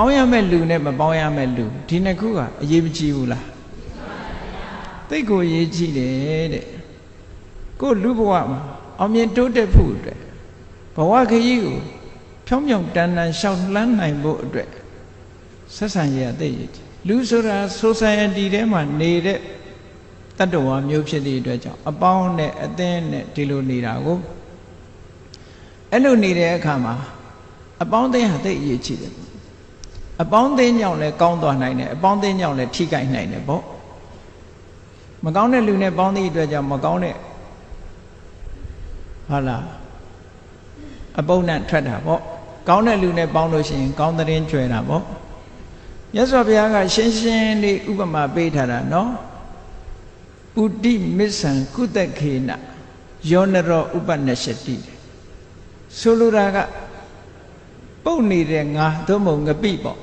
ပေါင်းရမဲ့လူနဲ့မပေါင်းရမဲ့လူဒီနှစ်ခုကအရေးမကြီးဘူးလားသိကိုအရေးကြီးတယ်တဲ့ကိုလူဘဝမှာအောင်မြင်တိုးတက်ဖို့အတွက်ဘဝခရီးကိုဖြောင်းဖြောင်းတန်တန်ရှောက်လှမ်းနိုင်ဖို့အတွက်ဆက်ဆံရေးအသိရည်လူဆိုတာ society ထဲမှာနေတဲ့တတ္တဝါမျိုးဖြစ်တဲ့အတွက်ကြောင့်အပေါင်းနဲ့အသင်းနဲ့ဒီလိုနေတာကိုအဲ့လိုနေတဲ့အခါမှာအပေါင်းအသင်းဟာသိအရေးကြီးတယ်အပေါင်းအသင်းကြောင့်လည်းကောင်းသွားနိုင်တယ်အပေါင်းအသင်းကြောင့်လည်းထိခိုက်နိုင်တယ်ပေါ့မကောင်းတဲ့လူနဲ့ပေါင်းသည့်အတွက်ကြောင့်မကောင်းတဲ့ဟုတ်လားအပုပ်နဲ့ထွက်တာပေါ့ကောင်းတဲ့လူနဲ့ပေါင်းလို့ရှိရင်ကောင်းတဲ့ရင်ကျွဲတာပေါ့မြတ်စွာဘုရားကရှင်းရှင်းလေးဥပမာပေးထားတာနော်ဥတိမစ္ဆံကုသခေနယောနရောဥပနရှတိဆိုလိုတာကပုတ်နေတဲ့ငါသို့မဟုတ်ငပိပေါ့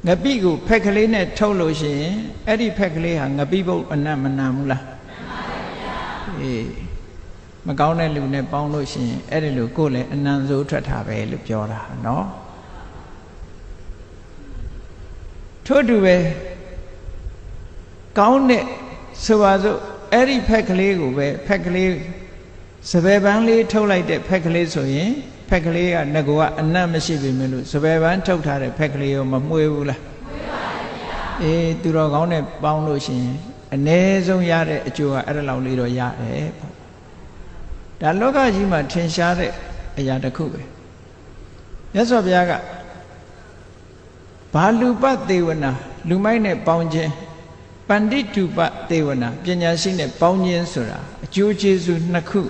ငပိကိုဖက်ကလေးနဲ့ထုတ်လို့ရှိရင်အဲ့ဒီဖက်ကလေးဟာငပိပုတ်အနတ်မနာဘူးလားမှန်ပါဗျာအေးမကောင်းတဲ့လူနဲ့ပေါင်းလို့ရှိရင်အဲ့ဒီလိုကိုယ်လည်းအနံဆိုးထွက်တာပဲလို့ပြောတာနော်ထို့တူပဲကောင်းတဲ့ဆိုပါစို့အဲ့ဒီဖက်ကလေးကိုပဲဖက်ကလေးစပယ်ပန်းလေးထုတ်လိုက်တဲ့ဖက်ကလေးဆိုရင်ဖက်ကလေးကငကောကအနတ်မရှိပေမဲ့လို့စပယ်ပန်းထုတ်ထားတဲ့ဖက်ကလေးရောမမှွေးဘူးလားမှွေးပါဗျာအေးသူတော်ကောင်းနဲ့ပေါင်းလို့ရှိရင်အ ਨੇ ဆုံးရတဲ့အကျိုးကအဲ့ဒါလောက်လေးတော့ရတယ်ပေါ့ဒါလောကကြီးမှာထင်ရှားတဲ့အရာတစ်ခုပဲမြတ်စွာဘုရားကဘာလူပသေဝနာလူမိုက်နဲ့ပေါင်းခြင်းပန္တိတုပသေဝနာပညာရှိနဲ့ပေါင်းခြင်းဆိုတာအကျိုးကျေးဇူးနှစ်ခု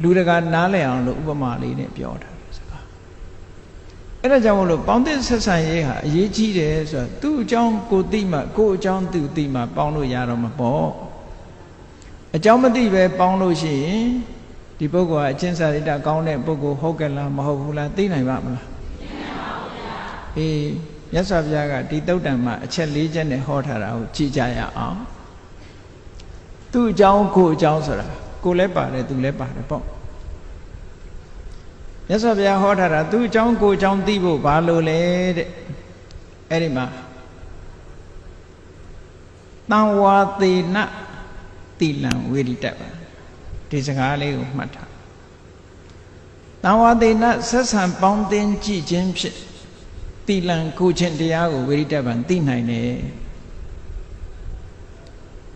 လူတကာနားလည်အောင်လို့ဥပမာလေးနဲ့ပြောတာစကားအဲ့ဒါကြောင့်မလို့ပေါင်းတဲ့ဆက်ဆံရေးဟာအရေးကြီးတယ်ဆိုတော့သူ့အကြောင်းကိုသိမှကိုယ့်အကြောင်းသူသိမှပေါင်းလို့ရတော့မှာပေါ့အကြောင်းမသိပဲပေါင်းလို့ရှိရင်ဒီပုဂ္ဂိုလ်ကအကျင့်စာရိတ္တကောင်းတဲ့ပုဂ္ဂိုလ်ဟုတ်ကဲ့လားမဟုတ်ဘူးလားသိနိုင်ပါမလားသိနိုင်ပါဘူးဗျာအေးမြတ်စွာဘုရားကဒီသုတ်တံမှာအချက်၄ချက်နဲ့ဟောထားတာကိုကြည့်ကြရအောင်သူ့အကြောင်းကိုအကြောင်းဆိုတာကိုလည်းပါတယ်သူလည်းပါတယ်ပေါ့မြတ်စွာဘုရားဟောထားတာသူ့အကြောင်းကိုအကြောင်းသိဖို့ဘာလို့လဲတဲ့အဲ့ဒီမှာတံဝါသေနတိလံဝေရိတပါဒီစကားလေးကိုမှတ်ထားတံဝါသေနဆက်ဆံပေါင်းသင်းကြည့်ခြင်းဖြင့်တိလံကိုခြင်းတရားကိုဝေရိတပံသိနိုင်တယ်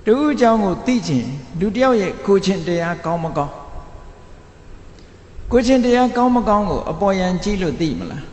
တူအကြောင်းကိုသိခြင်းလူတယောက်ရဲ့ကိုခြင်းတရားကောင်းမကောင်းကိုခြင်းတရားကောင်းမကောင်းကိုအပေါ်ယံကြည့်လို့သိမလား